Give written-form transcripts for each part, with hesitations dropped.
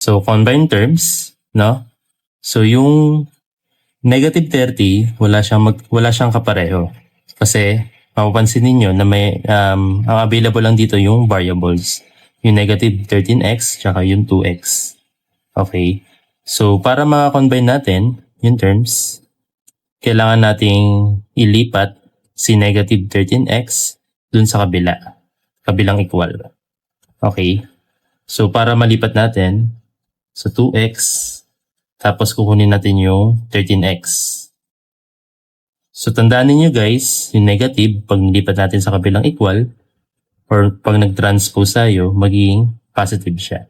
So, combined terms, no? So, yung negative 30, wala siyang kapareho. Kasi, mapapansin ninyo na ang available lang dito yung variables. Yung negative 13x, tsaka yung 2x. Okay? So, para ma-combine natin yung terms, kailangan nating ilipat si negative 13x dun sa kabilang equal. Okay? So, para malipat natin sa 2x, tapos kukunin natin yung 13x. So, tandaan niyo guys, yung negative, pag nilipat natin sa kabilang equal, or pag nag-transpose tayo, magiging positive siya.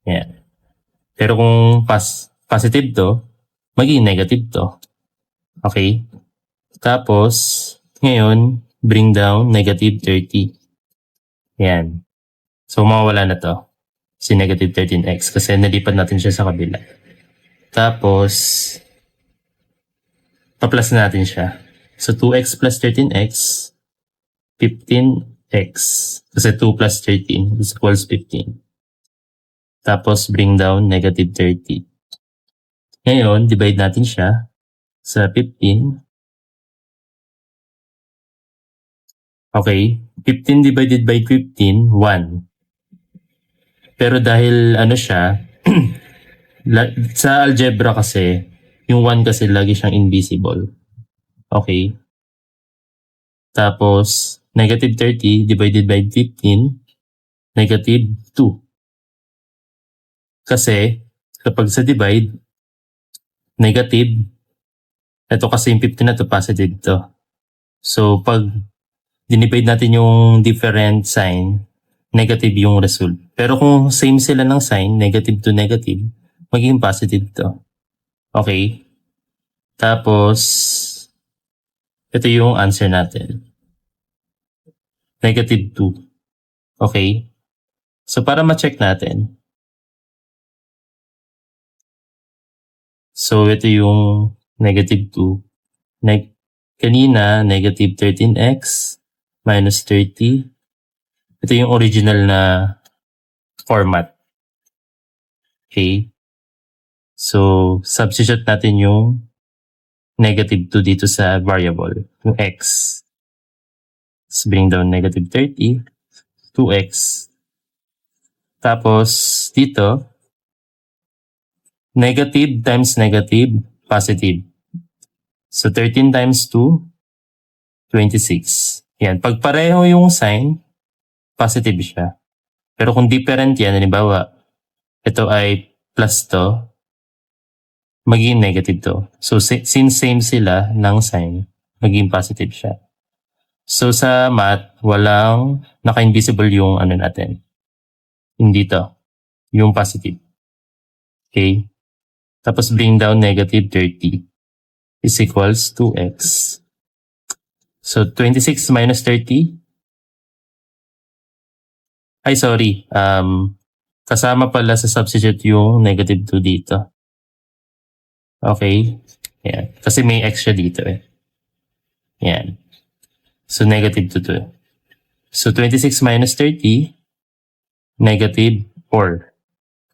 Yan. Pero kung positive to, magiging negative to. Okay? Tapos, ngayon, bring down negative 30. Yan. So, mawawala na to. Si negative 13x kasi nalipat natin siya sa kabila. Tapos, pa-plus natin siya. So, 2x plus 13x, 15x. Kasi 2 plus 13 is equals 15. Tapos, bring down negative 30. Ngayon, divide natin siya sa 15. Okay, 15 divided by 15, 1. Pero dahil ano siya, sa algebra kasi, yung 1 kasi lagi siyang invisible. Okay. Tapos, negative 30 divided by 15, negative 2. Kasi, kapag sa divide, negative, ito kasi yung 15 na to, positive to. So, pag dinivide natin yung different sign, negative yung result. Pero kung same sila ng sign, negative to negative, magiging positive to. Okay? Tapos, ito yung answer natin. Negative 2. Okay? So, para ma-check natin. So, ito yung negative 2. Kanina, negative 13x minus 30. Ito yung original na format. Okay? So, substitute natin yung negative 2 dito sa variable, yung x. Let's bring down negative 30, 2x. Tapos, dito, negative times negative, positive. So, 13 times 2, 26. Yan. Pag pareho yung sign, positive siya. Pero kung different yan, halimbawa, ito ay plus to, magiging negative to. So, since same sila ng sign, magiging positive siya. So, sa math, walang naka-invisible yung ano natin. Hindi to. Yung positive. Okay? Tapos, bring down negative 30 is equals 2x. So, 26 minus 30. Ay, sorry. Kasama pala sa substitute yung negative 2 dito. Okay? Yan. Kasi may x siya dito eh. Yan. So, negative 2 to. So, 26 minus 30, negative 4.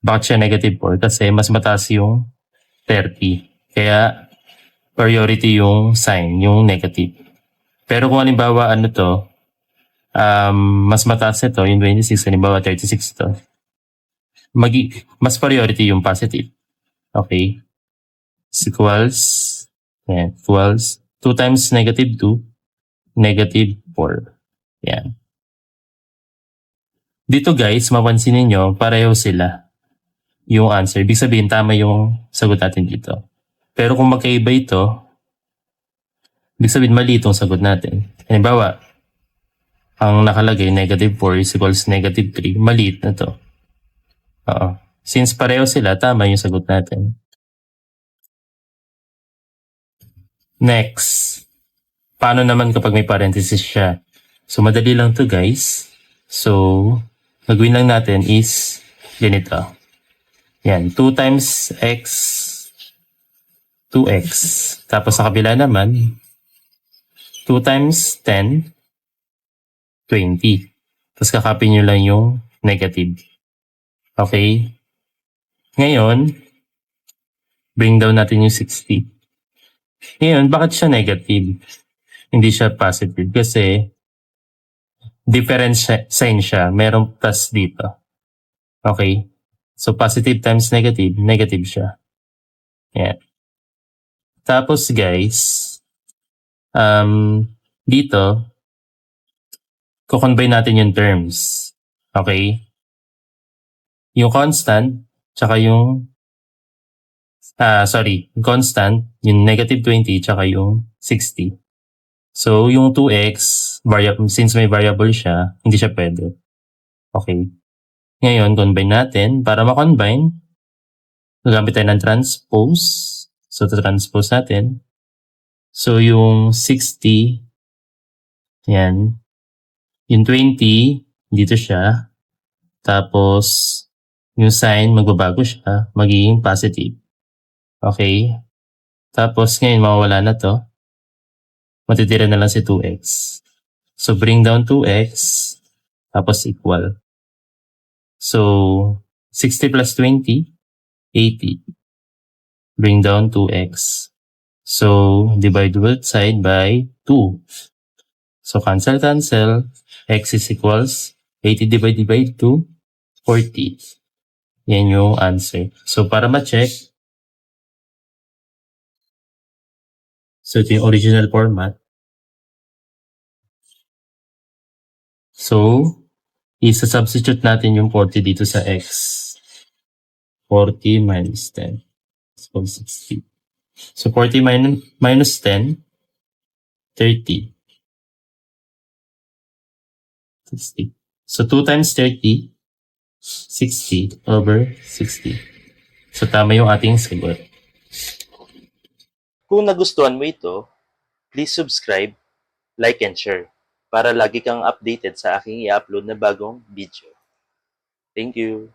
Bakit siya negative 4? Kasi mas mataas yung 30. Kaya, priority yung sign, yung negative. Pero kung halimbawa ano to, mas mataas ito, yung 26, halimbawa 36 to, mas priority yung positive. Okay? Is equals, yan, equals 2 times negative 2, negative 4. Yan. Dito guys, mapansin niyo pareho sila yung answer. Ibig sabihin, tama yung sagot natin dito. Pero kung magkaiba ito, ibig sabihin, mali itong sagot natin. Halimbawa, ang nakalagay, negative 4 is equals negative 3. Maliit na to. Oo. Since pareho sila, tama yung sagot natin. Next. Paano naman kapag may parenthesis siya? So, madali lang to guys. So, gagawin lang natin is ganito. Yan, 2 times x, 2x. Tapos sa kabila naman, 2 times 10, 20. Tapos kakapin nyo lang yung negative. Okay? Ngayon, bring down natin yung 60. Ngayon, bakit siya negative? Hindi siya positive kasi different sign siya. Merong plus dito. Okay? So, positive times negative, negative siya. Yan. Tapos guys, dito, kukombine natin yung terms. Okay? Yung constant, tsaka yung, constant, yung negative 20, tsaka yung 60. So, yung 2x, since may variable siya, hindi siya pwede. Okay. Ngayon, combine natin. Para ma-combine, gagamit tayo ng transpose. So, transpose natin. So, yung 60, yan. Yung 20, dito siya. Tapos, yung sign, magbabago siya. Magiging positive. Okay. Tapos, ngayon, mawawala na to. Matitira na lang si 2x. So, bring down 2x. Tapos, equal. So, 60 plus 20, 80. Bring down 2x. So, divide both side by 2. So, cancel. X is equals 80 divided by 2, 40. Yan yung answer. So, para ma-check, so ito yung original format. So, isa-substitute natin yung 40 dito sa x. 40 minus 10 equals 60. So, 40 minus 10, 30. 60. So, 2 times 30, 60 over 60. So, tama yung ating sagot. Kung nagustuhan mo ito, please subscribe, like, and share para lagi kang updated sa aking i-upload na bagong video. Thank you!